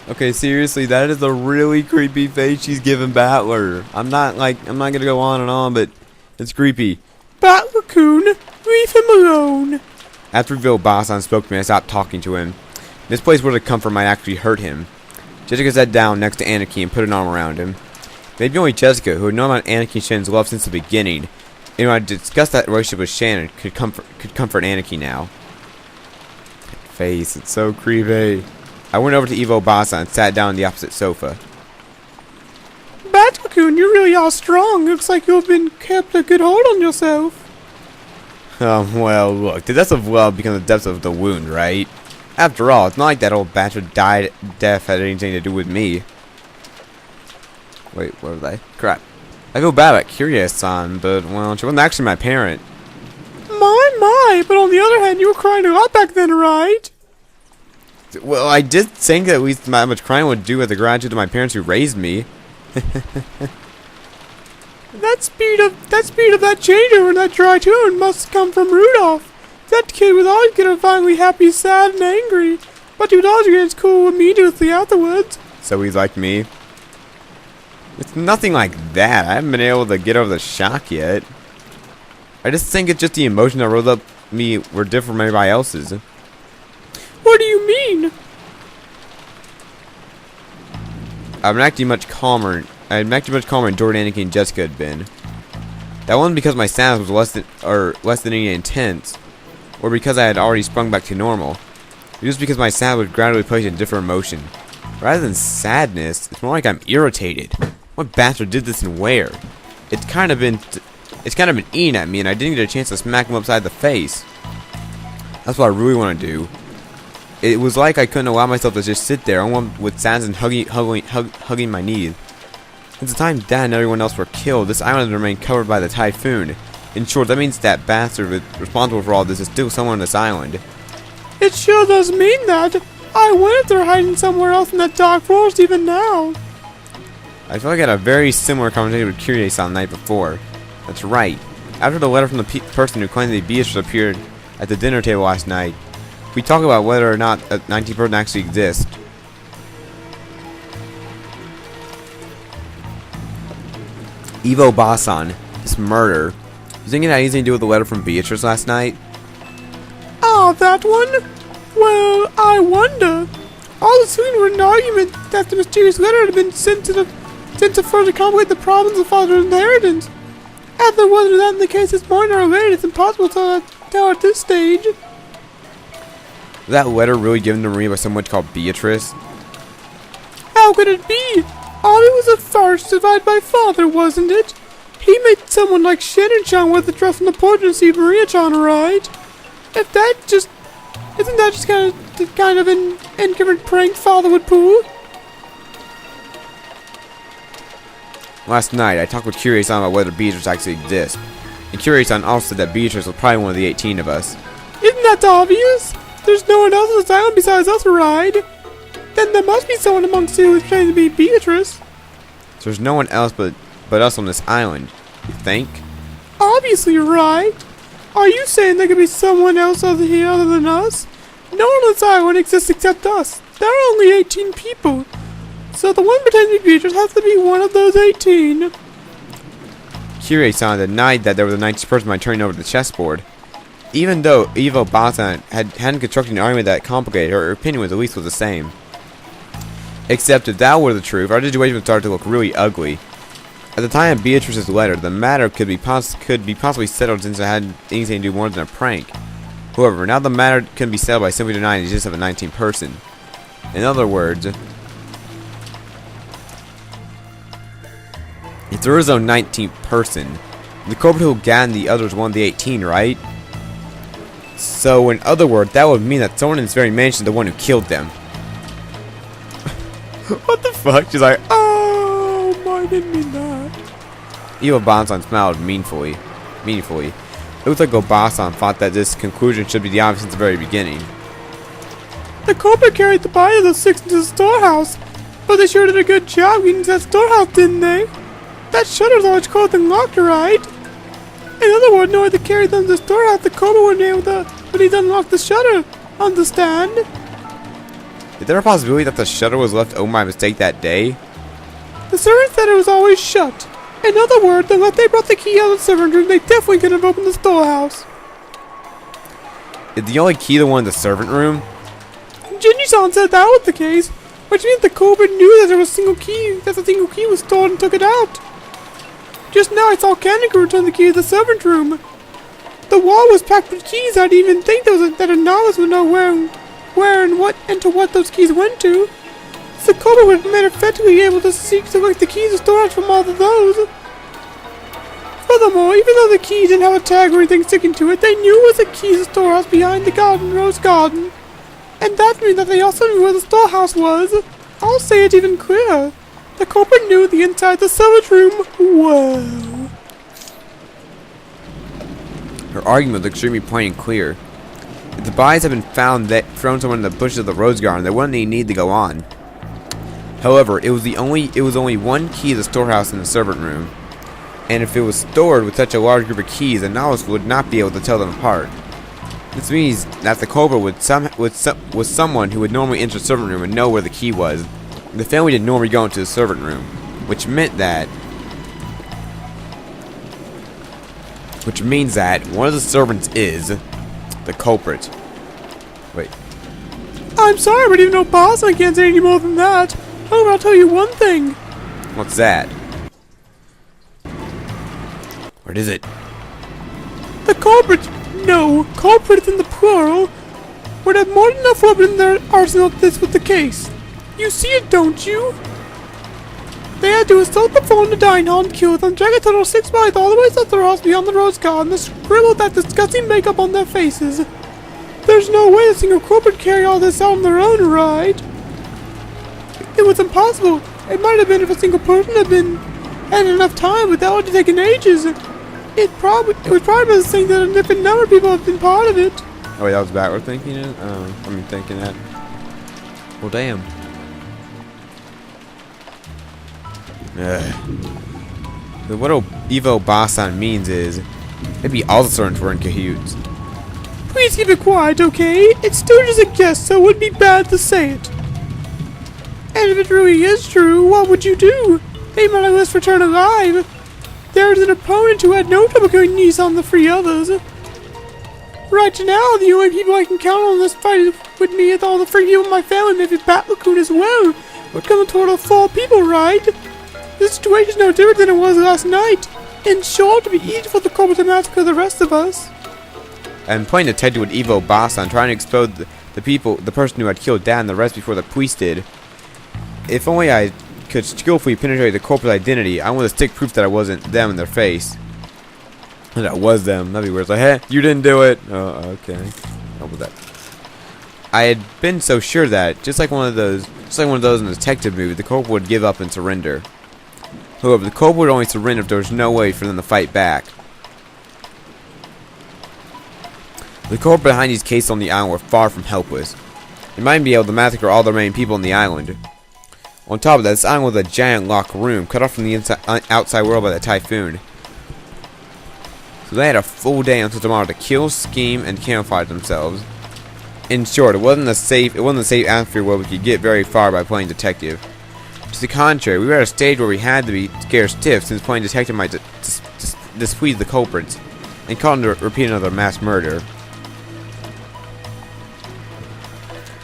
Okay, seriously, that is a really creepy face she's giving Battler. I'm not gonna go on and on, but it's creepy. Battler-kun, leave him alone. After Reveal Basan spoke to me, I stopped talking to him. Misplaced words of comfort might actually hurt him. Jessica sat down next to Anarchy and put an arm around him. Maybe only Jessica, who had known about Anarchy and Shannon's love since the beginning, and when I discussed that relationship with Shannon, could comfort Anarchy now. That face, it's so creepy. I went over to Evo Basa and sat down on the opposite sofa. Battler-kun, you really are strong. Looks like you've been kept a good hold on yourself. Well, look, the depths of love become the depths of the wound, right? After all, it's not like that old bastard death had anything to do with me. Wait, where was I? Crap. I feel bad about Kiryu-san, but, well, she wasn't actually my parent. My, but on the other hand, you were crying a lot back then, right? Well, I did think that at least that much crying would do with the gratitude of my parents who raised me. That speed of that changeover and that dry tune must come from Rudolph. That kid was always gonna finally happy, sad, and angry, but he was always against cool immediately afterwards. So he's like me? It's nothing like that. I haven't been able to get over the shock yet. I just think it's just the emotion that rose up me were different from everybody else's. What do you mean? I've been acting much calmer. Than Jordan, Anarchy, and Jessica had been. That wasn't because my sadness was less than any intense, or because I had already sprung back to normal. It was just because my sadness was gradually placed in different emotion. Rather than sadness, it's more like I'm irritated. What bastard did this and where? It's kind of been eating at me, and I didn't get a chance to smack him upside the face. That's what I really want to do. It was like I couldn't allow myself to just sit there, almost with sadness and hugging my knees. Since the time Dad and everyone else were killed, this island remained covered by the typhoon. In short, that means that bastard responsible for all this is still somewhere on this island. It sure does mean that. I wonder if they're hiding somewhere else in that dark forest even now. I feel like I had a very similar conversation with Kiryu-san the night before. That's right. After the letter from the person who claimed that Beatrice appeared at the dinner table last night, we talked about whether or not a 19th person actually exists. Evo Basan, this murder. You think it had anything to do with the letter from Beatrice last night? Ah, that one? Well, I wonder. All the sooner were an argument that the mysterious letter had been sent to further complicate the problems of father's inheritance. As there wasn't that in the case this morning or related, it's impossible to tell at this stage. Was that letter really given to Maria by someone called Beatrice? How could it be? All it was a farce devised by father, wasn't it? He made someone like Shannon-chan worth the trust from the portrait to see Maria-chan, right? Isn't that just kind of an ignorant prank father would pull? Last night, I talked with Kiryu-san about whether Beatrice actually exists. And Kiryu-san also said that Beatrice was probably one of the 18 of us. Isn't that obvious? There's no one else on this island besides us, right? Then there must be someone amongst you who's claiming to be Beatrice. So there's no one else but us on this island, you think? Obviously, right. Are you saying there could be someone else over here other than us? No one on this island exists except us. There are only 18 people. So the one pretending to be Beatrice has to be one of those 18. Kiryu-san denied that there was a 19th person by turning over the chessboard. Even though Evo Basan hadn't constructed an argument that complicated, her opinion was at least the same. Except if that were the truth, our situation would start to look really ugly. At the time of Beatrice's letter, the matter could be possibly settled since it had anything to do more than a prank. However, now the matter can be settled by simply denying the existence of a 19th person. In other words, if there is no 19th person, the culprit who gained the others won the 18, right? So, in other words, that would mean that someone in this very mansion is the one who killed them. What the fuck? She's like, oh, I didn't mean that. Evo Basan smiled meaningfully. It looks like Obasan thought that this conclusion should be the obvious since the very beginning. The culprit carried the body of the 6 into the storehouse, but they sure did a good job getting to that storehouse, didn't they? That shutter's always closed and locked, right? In other words, knowing to carry them to the storehouse, the culprit wouldn't be able to, but he'd unlock the shutter. Understand? Is there a possibility that the shutter was left open by mistake that day? The servant said it was always shut. In other words, unless they brought the key out of the servant room, they definitely couldn't have opened the storehouse. Is the only key the one in the servant room? Ginji-san said that was the case, which means the culprit knew that there was a single key, that the single key was stored and took it out. Just now I saw Kaneko return the key to the servant room. The wall was packed with keys. I didn't even think that a novice would know where and to what those keys went to. The culprit would have been effectively able to select the keys to storage from all of those. Furthermore, even though the key didn't have a tag or anything sticking to it, they knew it was a key to the storehouse behind the garden, Rose Garden. And that means that they also knew where the storehouse was. I'll say it even clearer. The culprit knew the inside of the servant room. Whoa. Her argument was extremely plain and clear. If the bodies had been found thrown somewhere in the bushes of the rose garden, there wouldn't any need to go on. However, it was only one key to the storehouse in the servant room, and if it was stored with such a large group of keys, a novice would not be able to tell them apart. This means that the culprit was someone who would normally enter the servant room and know where the key was. The family didn't normally go into the servant room, which means that one of the servants is the culprit. Wait. I'm sorry, but even though boss, I can't say any more than that. However, I'll tell you one thing. What's that? What is it? The culprit, no, culprits in the plural, would have more than enough weapons in their arsenal if this was the case. You see it, don't you? They had to assault the phone to dine hall and kill them, drag a total of 6 bodies all the way to their house beyond the rose garden, and scribble that disgusting makeup on their faces. There's no way a single culprit could carry all this out on their own, right? It was impossible. It might have been if a single person had enough time, but that would have taken ages. It was probably the thing that an infinite number of people have been part of it. Oh wait, that was backward thinking it? Thinking that. Well, damn. But what Evo Basan means is, maybe all the servants were in cahoots. Please keep it quiet, okay? It's still just a guess, so it would be bad to say it. And if it really is true, what would you do? They might at least return alive. There's an opponent who had no trouble killing Nissan and the 3 others. Right now, the only people I can count on this fight with me is all the 3 people in my family, maybe Bat Raccoon as well. We're coming toward all 4 people, right? This situation is no different than it was last night. In short, it would be easy for the culprit to massacre the rest of us. And playing detective with Evo Basan, trying to expose the person who had killed Dad and the rest before the police did. If only I could skillfully penetrate the culprit's identity, I want to stick proof that I wasn't them in their face. That I was them. That'd be weird. It's like, hey, you didn't do it. Oh, okay. How about that? I had been so sure that, just like one of those in the detective movie, the culprit would give up and surrender. However, the culprit would only surrender if there was no way for them to fight back. The culprit behind these cases on the island were far from helpless. They might be able to massacre all the remaining people on the island. On top of that, this island was a giant locked room, cut off from the outside world by the typhoon. So they had a full day until tomorrow to kill, scheme, and camouflage themselves. In short, it wasn't a safe atmosphere where we could get very far by playing detective. To the contrary, we were at a stage where we had to be scared stiff, since playing detective might displease the culprits and cause them to repeat another mass murder.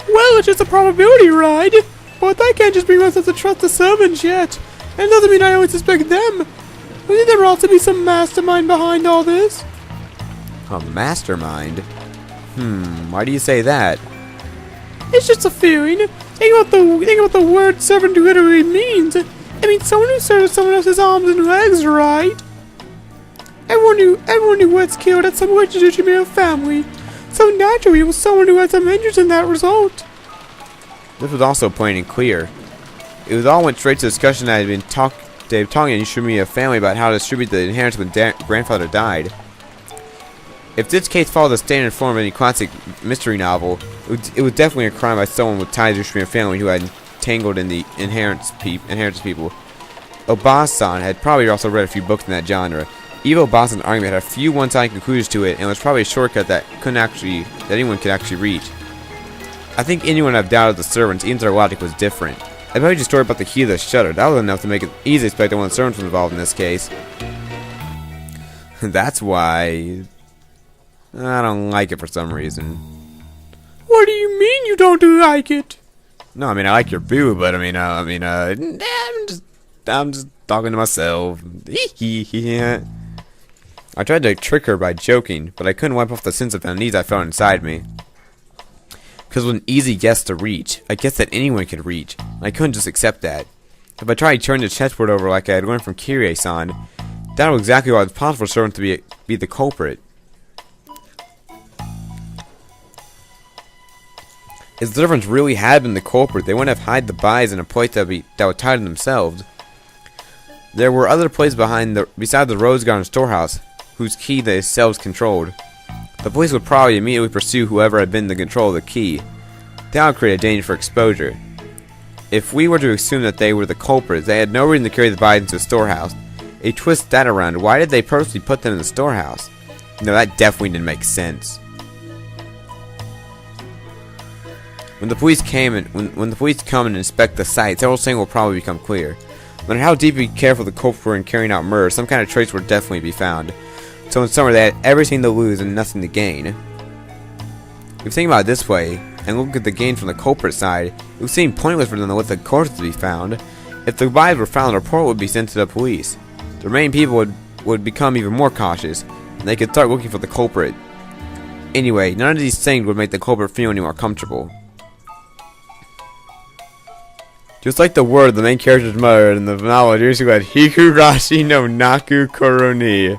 Well, it's just a probability, right? But that can't just bring us to trust the servants yet. And it doesn't mean I always suspect them. I think there will also be some mastermind behind all this. A mastermind? Why do you say that? It's just a feeling. Think about the word servant literally means. It means someone who serves someone else's arms and legs, right? Everyone who was killed had some relationship in a family. So naturally, it was someone who had some interest in that result. This was also plain and clear. It all went straight to the discussion that had been talking and showed me a family about how to distribute the inheritance when grandfather died. If this case followed the standard form of any classic mystery novel, it was definitely a crime by someone with ties to a family who had entangled in the inheritance people. Obasan had probably also read a few books in that genre. Evo Basan's argument had a few one-sided conclusions to it, and was probably a shortcut that anyone could actually reach. I think anyone would have doubted the servants, even if their logic was different. I told you a story about the key to the shutter. That was enough to make it easy to expect that one of the servants was involved in this case. That's why I don't like it for some reason. What do you mean you don't like it? No, I mean I like your boo, but I'm just talking to myself. I tried to trick her by joking, but I couldn't wipe off the sense of unease I felt inside me. Because it was an easy guess to reach, a guess that anyone could reach, and I couldn't just accept that. If I tried turning the chessboard over like I had learned from Kirie-san, that was exactly why it was possible for someone to be the culprit. If the servants really had been the culprit, they wouldn't have hid the bodies in a place that would tie them themselves. There were other places beside the Rose Garden storehouse, whose key they themselves controlled. The police would probably immediately pursue whoever had been in control of the key. That would create a danger for exposure. If we were to assume that they were the culprits, they had no reason to carry the bodies into the storehouse. A twist that around, why did they purposely put them in the storehouse? No, that definitely didn't make sense. When the police come and inspect the site, several things will probably become clear. No matter how deeply careful the culprits were in carrying out murder, some kind of trace would definitely be found. So in summary, they had everything to lose and nothing to gain. If you think about it this way, and look at the gain from the culprit side, it would seem pointless for them to let the corpses to be found. If the bodies were found, a report would be sent to the police. The remaining people would become even more cautious, and they could start looking for the culprit. Anyway, none of these things would make the culprit feel any more comfortable. Just like the word the main character's mother in the novel, you had Higurashi no Naku Koroni.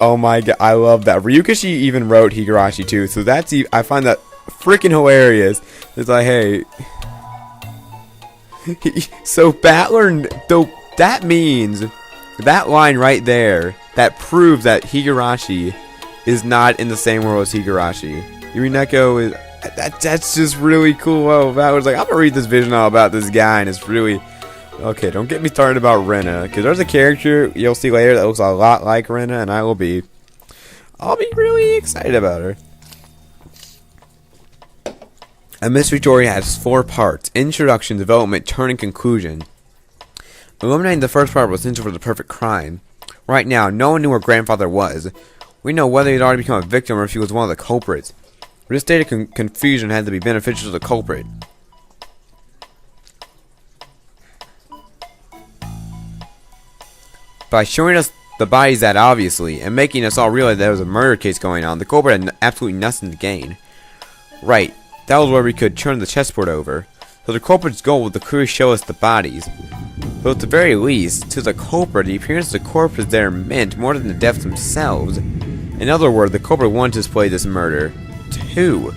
Oh my god, I love that. Ryukishi even wrote Higurashi too, so I find that freaking hilarious. It's like, hey, so Battler, though, that means that line right there, that proves that Higurashi is not in the same world as Higurashi. Umineko is, that's just really cool. Oh, Battler's like, I'm gonna read this vision all about this guy, and it's really. Okay, don't get me started about Rena, because there's a character you'll see later that looks a lot like Rena, and I'll be really excited about her. A mystery story has 4 parts: introduction, development, turn, and conclusion. Eliminating the first part was essential for the perfect crime. Right now, no one knew where grandfather was. We know whether he had already become a victim or if he was one of the culprits. This state of confusion had to be beneficial to the culprit. By showing us the bodies that obviously, and making us all realize that there was a murder case going on, the culprit had absolutely nothing to gain. Right, that was where we could turn the chessboard over. So the culprit's goal was to clearly show us the bodies. But at the very least, to the culprit, the appearance of the corpses there meant more than the deaths themselves. In other words, the culprit wanted to display this murder. To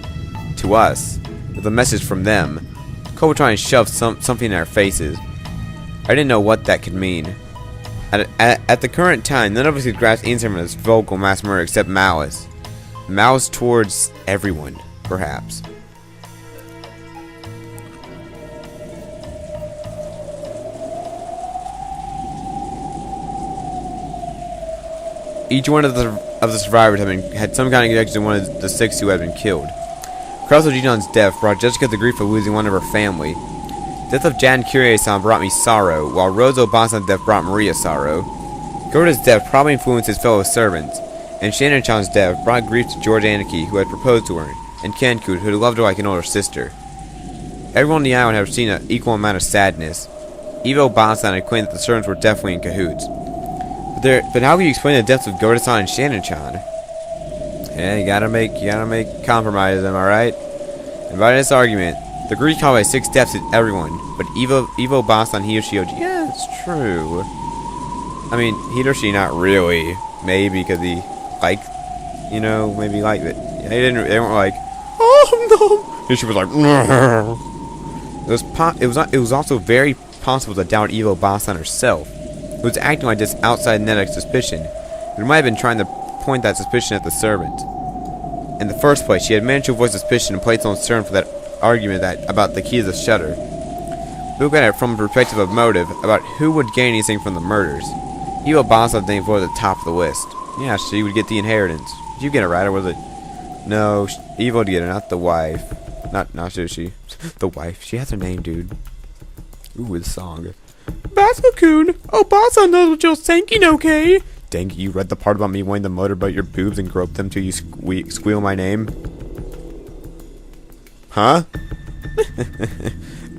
us. With a message from them. The culprit trying to shove something in our faces. I didn't know what that could mean. At the current time, none of us could grasp anything from this vocal mass murder except malice. Malice towards everyone, perhaps. Each one of the survivors had some kind of connection to one of the 6 who had been killed. Crosso Jitan's death brought Jessica the grief of losing one of her family. Death of Jan Kirie-san brought me sorrow, while Rose Obasan's death brought Maria sorrow. Gota's death probably influenced his fellow servants, and Shannon-chan's death brought grief to George Aniki, who had proposed to her, and Kankut, who had loved her like an older sister. Everyone on the island had seen an equal amount of sadness. Eva Obasan had claimed that the servants were definitely in cahoots. But how can you explain the deaths of Gota-san and Shannon-chan? Yeah, you gotta make compromises, am I right? And by this argument, the Greek called by 6 deaths is everyone, but Evo Basan, Hiroshi Oji. Yeah, it's true. I mean, Hiroshi not really. Maybe because he liked, maybe liked it. Yeah, they weren't like, oh no. Hiroshi was like, no. It was also very possible to doubt Evo Basan herself, who was acting like this outside net of suspicion. It might have been trying to point that suspicion at the servant. In the first place, she had managed to avoid suspicion and placed on servant for that argument about the key to the shutter. Look at it from a perspective of motive, about who would gain anything from the murders. Eva Basan named for the top of the list. Yeah, she would get the inheritance. Did you get it right, or was it? No, Evil to get her, not the wife. Not Sushi. The wife. She has her name, dude. Ooh, the song. Basco-kun, Obasa knows what you're thinking, okay? Dang, you read the part about me wanting to motorboat your boobs and grope them till you squeal my name? Huh?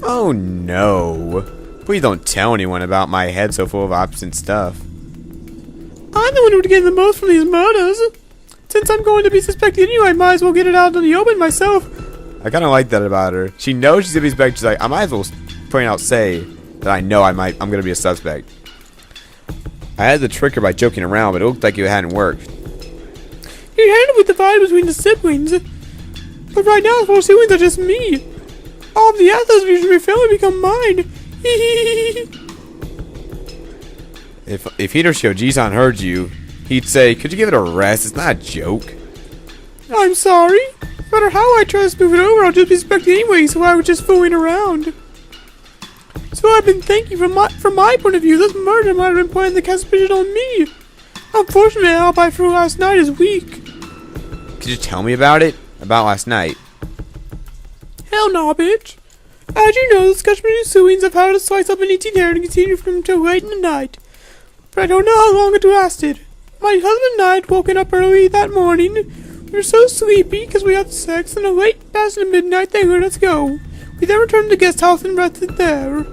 Oh no. Please don't tell anyone about my head so full of obstinate stuff. I'm the one who's getting the most from these murders. Since I'm going to be suspected anyway, I might as well get it out in the open myself. I kind of like that about her. She knows she's gonna be suspected. She's like, I might as well say that I know I'm gonna be a suspect. I had to trick her by joking around, but it looked like it hadn't worked. You handled with the divide between the siblings. But right now, the 4 siblings are just me. All of the others of your family become mine. If Hiroshi Oji-san heard you, he'd say, could you give it a rest? It's not a joke. I'm sorry. No matter how I try to smooth it over, I'll just be suspected anyway, so I was just fooling around. So I've been thinking, from my point of view, this murder might have been putting the suspicion on me. Unfortunately, my alibi for last night is weak. Could you tell me about it? About last night? Hell no, bitch. As you know, the discussion between siblings of how to slice up an 18 hair and continue from until late in the night. But I don't know how long it lasted. My husband and I had woken up early that morning. We were so sleepy because we had sex, and late past the midnight they let us go. We then returned to the guest house and rested there.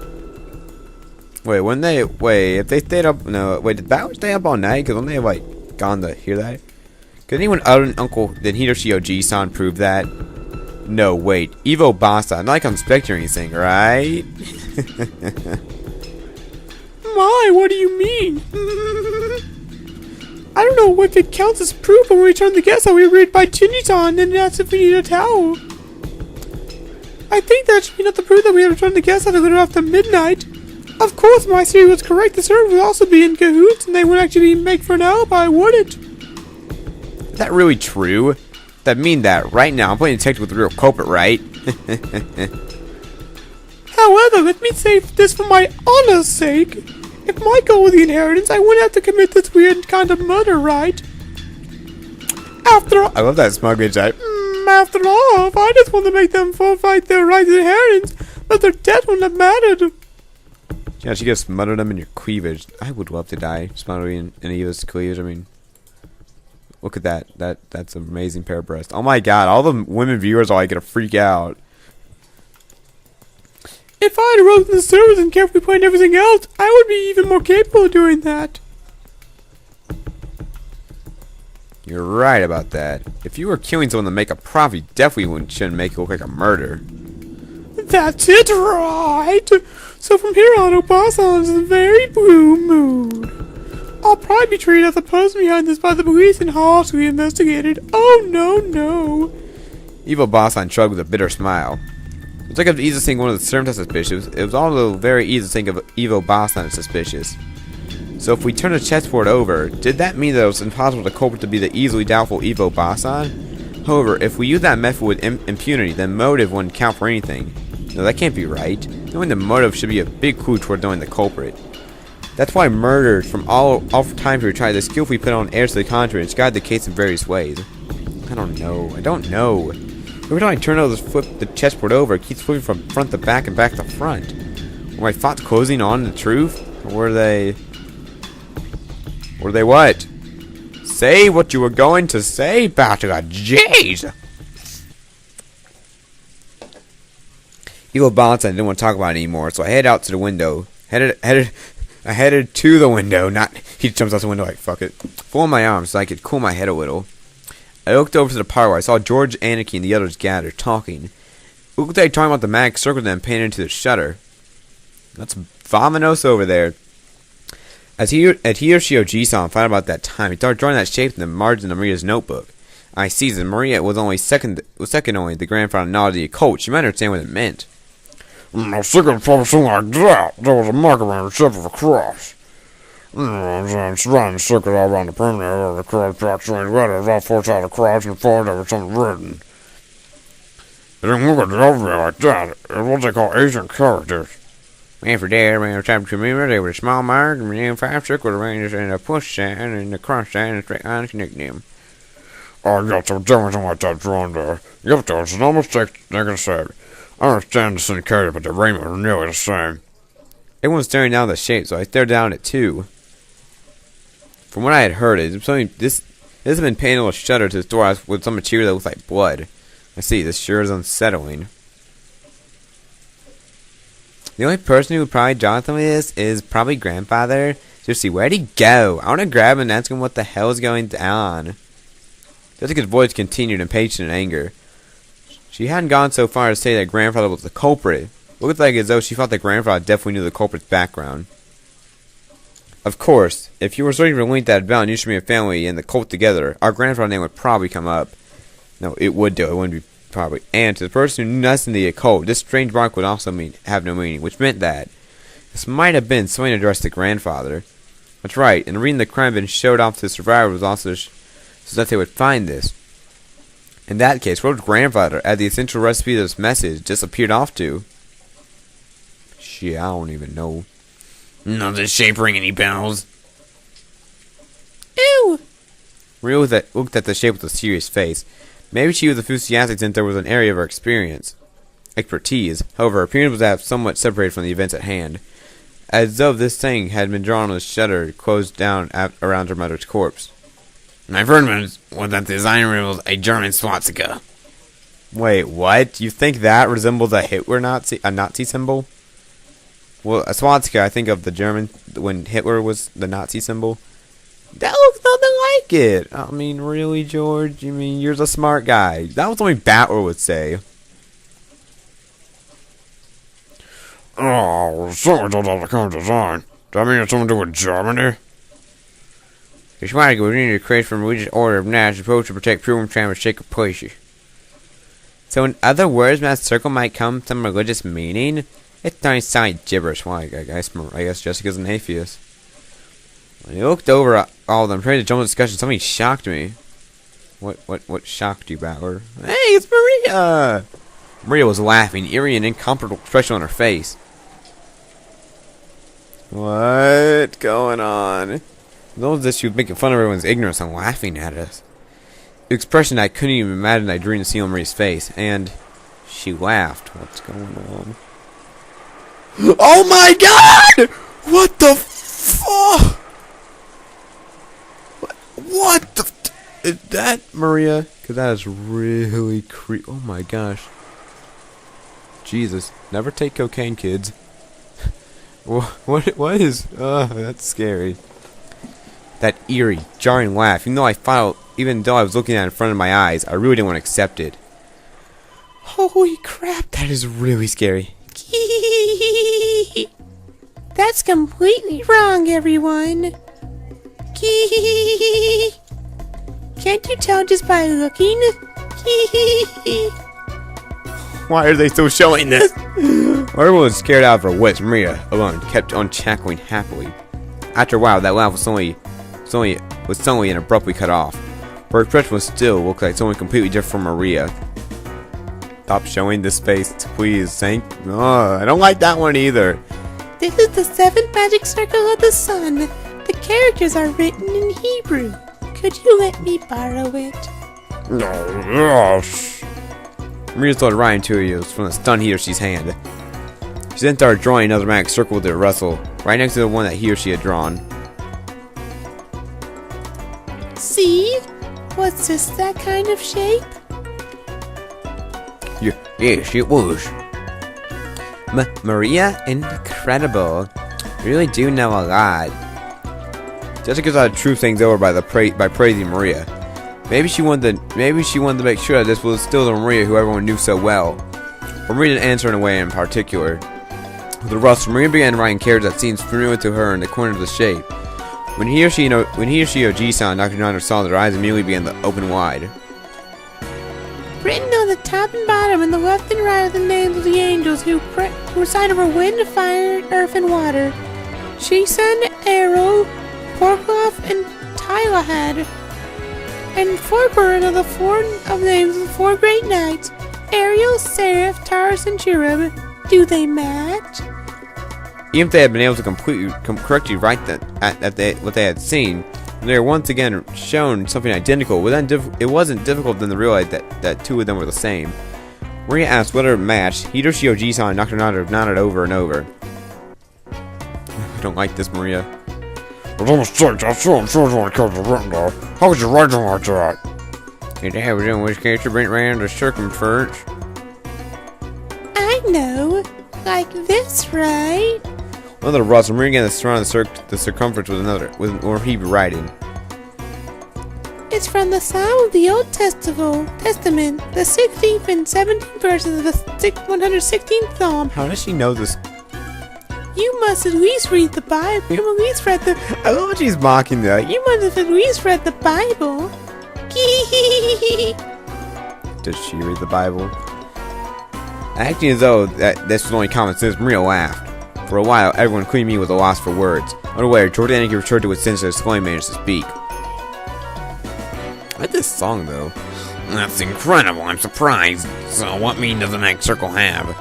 If they stayed up, did Bauer stay up all night? Because when they like gone to hear that? Could anyone other than Hiroshi Oji-san prove that? No, wait, Evo Basa, not like I'm suspecting anything, right? My, what do you mean? I don't know if it counts as proof, but when we returned to the guest house, we were read by Shinji-san and asked if we need a towel. I think that should be enough to prove that we had returned to the guest house a little after midnight. Of course, my theory was correct. The servant would also be in cahoots, and they would actually make for an alibi, wouldn't it? Is that really true? That mean that right now I'm playing detective with the real culprit, right? However, let me say this for my honor's sake. If my goal was the inheritance, I wouldn't have to commit this weird kind of murder, right? After all, I love that smug bitch. after all, if I just want to make them forfeit their right to inheritance, but their death wouldn't have mattered. Yeah, she just smothered them in your cleavage. I would love to die smothering in Eva's cleavage. I mean, look at that. That's an amazing pair of breasts. Oh my god, all the women viewers are like gonna freak out. If I had rolled in the service and carefully planned everything else, I would be even more capable of doing that. You're right about that. If you were killing someone to make a profit, you definitely shouldn't make it look like a murder. That's it, right? So from here on, Obasa is in a very blue mood. I'll probably be treated as the person behind this by the police and harshly investigated. Oh no. Evil Bossan shrugged with a bitter smile. It's like it was easy to think one of the servants was suspicious. It was also very easy to think of Evil Bossan as suspicious. So if we turn the chessboard over, did that mean that it was impossible to culprit to be the easily doubtful Evo Bossan? However, if we use that method with impunity, then motive wouldn't count for anything. No, that can't be right. Knowing the motive should be a big clue toward knowing the culprit. That's why murderers from all time period try to skillfully put on airs to the contrary and guide the case in various ways. I don't know. Every time I turn over the chessboard over, it keeps flipping from front to back and back to front. Were my thoughts closing on the truth? Or were they what? Say what you were going to say, Bachelor. Jeez! Evil Bonson didn't want to talk about it anymore, so I headed out to the window. I headed to the window, he jumps out the window like, fuck it. Folding my arms so I could cool my head a little. I looked over to the parlor. I saw George, Anarchy, and the others gathered, talking. It looked like talking about the mag circle then painted into the shutter. That's vominos over there. As Hiroshi Oji-san found about that time, he started drawing that shape in the margin of Maria's notebook. I seized it. Maria was second only. The grandfather nodded the occult. She might understand what it meant. I was thinking probably something like that. There was a mark around the shape of a cross. It's running a circle all around the perimeter of the cross, approximately letters, all four sides of the cross, and four there was something written. It didn't look at the alphabet like that. It's what they call Asian characters. And for there, when I was typing to remember, there was a small mark, and then 5 circles arranged, and a push sign, and a cross sign, and a straight line connecting them. Oh, yeah, so tell me something like that drawn there. Yep, there was no mistake, like I said. I understand the syndicated, but the rainbow are nearly the same. Everyone's staring down at the shape, so I stared down at it too. From what I had heard, this has been painted with shutter to the store with some material that looks like blood. I see, this sure is unsettling. The only person who would probably draw something like this is probably grandfather. Seriously, where'd he go? I want to grab him and ask him what the hell is going on. Jessica's voice continued, impatient and anger. She hadn't gone so far as to say that grandfather was the culprit. It looked like as though she thought that grandfather definitely knew the culprit's background. Of course, if you were searching for a link that had bound you, a family, and the cult together, our grandfather's name would probably come up. No, it would do. It wouldn't be probably. And to the person who knew nothing of the occult, this strange mark would also have no meaning, which meant that this might have been something addressed to grandfather. That's right, and reading the crime been showed off to the survivor was also so that they would find this. In that case, where would grandfather add the essential recipe of this message disappeared off to? Shit, I don't even know. No, this shape ring any bells. Ew! Maria looked at the shape with a serious face. Maybe she was enthusiastic since there was an area of her expertise. However, her appearance was to have somewhat separated from the events at hand, as though this thing had been drawn with a shutter closed down around her mother's corpse. I've heard was that the design reveals a German swastika. Wait, what? You think that resembles a Nazi symbol? Well, a swastika, I think of the German, when Hitler was the Nazi symbol. That looks nothing like it. I mean, really, George? You mean, you're the smart guy. That was something Batler would say. Oh, certainly don't have the kind of design. Does that mean it's something to do with Germany? The swastika was needed to create from a religious order of knights supposed to protect pilgrims traveling sacred places. So in other words, that circle might come some religious meaning? It's not inside gibberish. Well, I guess Jessica's an atheist. When I looked over all of them, trying to jump the discussion, something shocked me. What shocked you, Battler? Hey, it's Maria! Maria was laughing, eerie and incomparable expression on her face. What's going on? Those that she was making fun of everyone's ignorance and laughing at us. The expression I couldn't even imagine I dreamed to see on Maria's face, and she laughed. What's going on? Oh my god! What the fuck? What the is that, Maria? Because that is really creepy. Oh my gosh. Jesus. Never take cocaine, kids. What is... that's scary. That eerie, jarring laugh. Even though I was looking at it in front of my eyes, I really didn't want to accept it. Holy crap, that is really scary. That's completely wrong, everyone. Can't you tell just by looking? Why are they still showing this? Everyone was scared out of her wits. Maria, alone, kept on cackling happily. After a while, that laugh was suddenly and abruptly cut off. Her expression was still looked like someone completely different from Maria. Stop showing this face, please. I don't like that one either. This is the 7th magic circle of the sun. The characters are written in Hebrew. Could you let me borrow it? No, yes. Maria started writing to you from the stun he or she's hand. She then started drawing another magic circle with her rustle, right next to the one that he or she had drawn. See? Was this that kind of shape? Yes, it was. Maria, incredible. You really do know a lot. Jessica thought to true things over by praising Maria. Maybe she wanted to make sure that this was still the Maria who everyone knew so well. But Maria didn't answer in a way in particular. With the rustle, Maria began writing characters that seemed familiar to her in the corner of the shape. When he or she or G-san knocked on her saw, their eyes immediately began to open wide. Written on the top and bottom and the left and right are the names of the angels who reside over wind, fire, earth, and water. Shisan, Arrow, Porkloff, and Tylahad. And 4 are the 4 of the names of the 4 great knights. Ariel, Seraph, Taurus, and Cherub. Do they match? Even if they had been able to correctly write what they had seen, and they were once again shown something identical. It wasn't difficult then to realize that two of them were the same. Maria asked whether it matched. Hiroshi Oji-san and Dr. nodded over and over. I don't like this, Maria. It's a mistake. I saw him sure when it comes to written down. How could you write something like that? Your dad was in which case you went round the circumference. I know. Like this, right? One of the rods, Maria began to surround the circumference or he be writing. It's from the Psalm of the Old Testament, the 16th and 17th verses of the 116th Psalm. How does she know this? You must at least read the Bible. You must at least read the. I love what she's mocking that. You must have at least read the Bible. Does she read the Bible? Acting as though this was only common sense, Maria laughed. For a while, everyone, including me, was a loss for words. Unaware, Jordan returned to his senses, slowly managed to speak. I like this song, though. That's incredible. I'm surprised. So, what meaning does the magic circle have?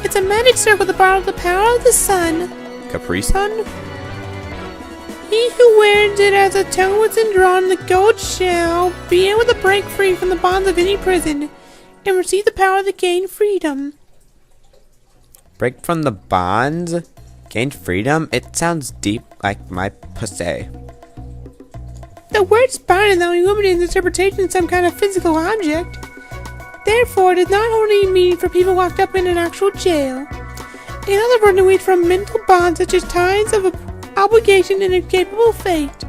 It's a magic circle that borrows the power of the sun. Capri Sun? He who wears it as a token and drawn in the gold shall be able to break free from the bonds of any prison and receive the power to gain freedom. Break from the bonds? Gain freedom? It sounds deep like my pussy. The word bind is only limited in interpretation of some kind of physical object. Therefore, it does not hold any meaning for people locked up in an actual jail. In other words, it means from mental bonds such as ties of obligation and incapable fate.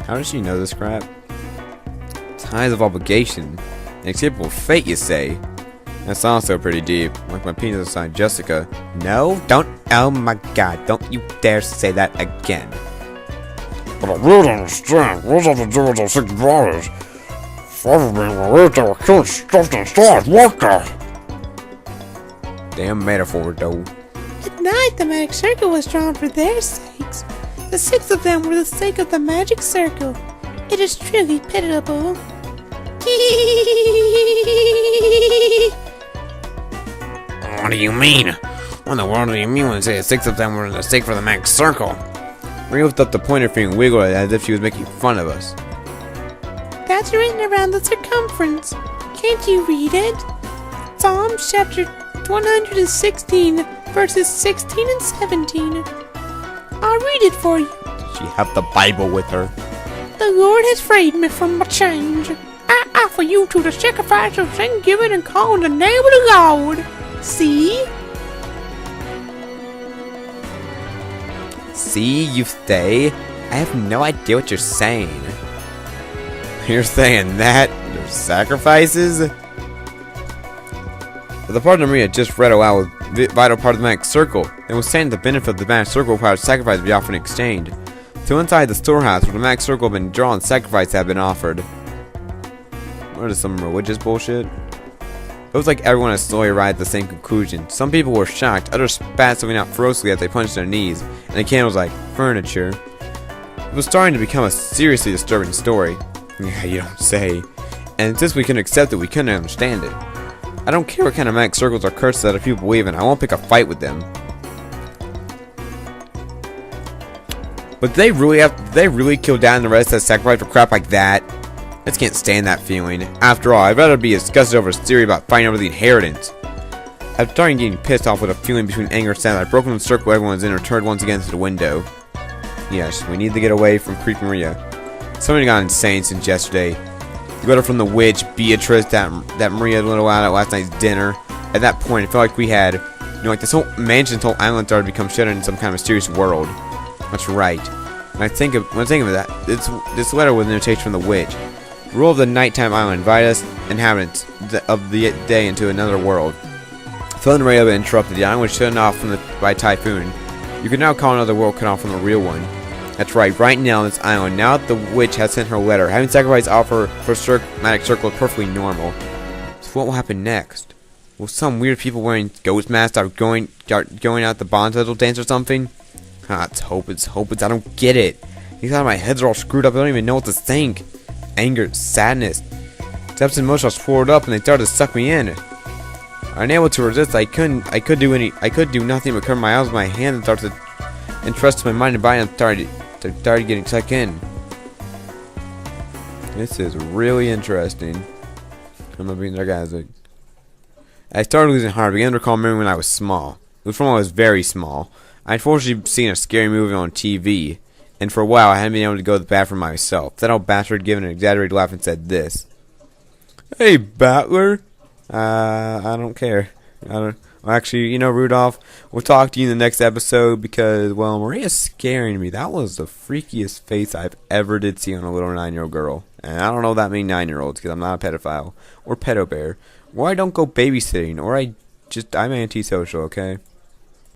How does she know this crap? Ties of obligation. An incapable fate, you say? That's also pretty deep. Like my penis assigned Jessica. No, don't. Oh my god, don't you dare say that again. But I really don't understand. What does that have to do with those 6 brothers? Father being worried they were killing stuffed inside. What the? Damn metaphor, though. At night, the magic circle was drawn for their sakes. The 6 of them were the sake of the magic circle. It is truly pitiable. What do you mean? What in the world do you mean when you say 6 of them were the sake for the magic circle? Maria lifted up the pointer finger and wiggled it as if she was making fun of us. That's written around the circumference. Can't you read it? Psalms chapter 116, verses 16 and 17. I'll read it for you. She had the Bible with her. The Lord has freed me from my chains. I offer you to the sacrifice of thanksgiving and call on the name of the Lord. See? See, you say? I have no idea what you're saying. You're saying that? There's sacrifices? But the part of Maria just read aloud was a vital part of the magic circle, and was saying the benefit of the magic circle required sacrifice to be offered in exchange. So inside the storehouse where the magic circle had been drawn, sacrifice had been offered. What is some religious bullshit? It was like everyone had slowly arrived at the same conclusion. Some people were shocked, others spat something out ferociously as they punched their knees, and the can was like, furniture. It was starting to become a seriously disturbing story. Yeah, you don't say. And since we couldn't accept it, we couldn't understand it. I don't care what kind of magic circles or curses that other people believe in, I won't pick a fight with them. But they really kill down the rest as sacrifice for crap like that? I just can't stand that feeling. After all, I'd rather be disgusted over a theory about fighting over the inheritance. After starting getting pissed off with a feeling between anger and sadness, I broke from the circle everyone was in and returned once again to the window. Yes, we need to get away from Creepy Maria. Somebody got insane since yesterday. The letter from the witch, Beatrice, that Maria let out at last night's dinner. At that point, it felt like we had, like this whole mansion, this whole island started to become shut in some kind of mysterious world. That's right. When I think of that, this letter was an invitation from the witch. The rule of the nighttime island invited us inhabitants of the day into another world. Phone radio had been interrupted. The island was shut off by a typhoon. You can now call another world cut off from the real one. That's right. Right now on this island, now that the witch has sent her letter, having sacrifice offer for magic circle is perfectly normal. So what will happen next? Will some weird people wearing ghost masks start going out the bonsai dance or something? It's hopeless. I don't get it. These out of my heads are all screwed up. I don't even know what to think. Anger, sadness. Steps and emotions swirled up and they started to suck me in. Unable to resist, I could do nothing but cover my eyes with my hands and start to entrust my mind and body and started getting sucked in. This is really interesting. I'm gonna be there, guys. I started losing heart. I began to recall memory when I was small. It was from when I was very small. I unfortunately seen a scary movie on TV, and for a while I hadn't been able to go to the bathroom myself. That old bastard gave an exaggerated laugh and said this. Hey, Battler. I don't care. Well, actually, you know, Rudolph, we'll talk to you in the next episode because, well, Maria's scaring me. That was the freakiest face I've ever did see on a little 9-year-old girl. And I don't know that many 9-year-olds because I'm not a pedophile or pedo bear. Or I don't go babysitting, or I'm antisocial, okay?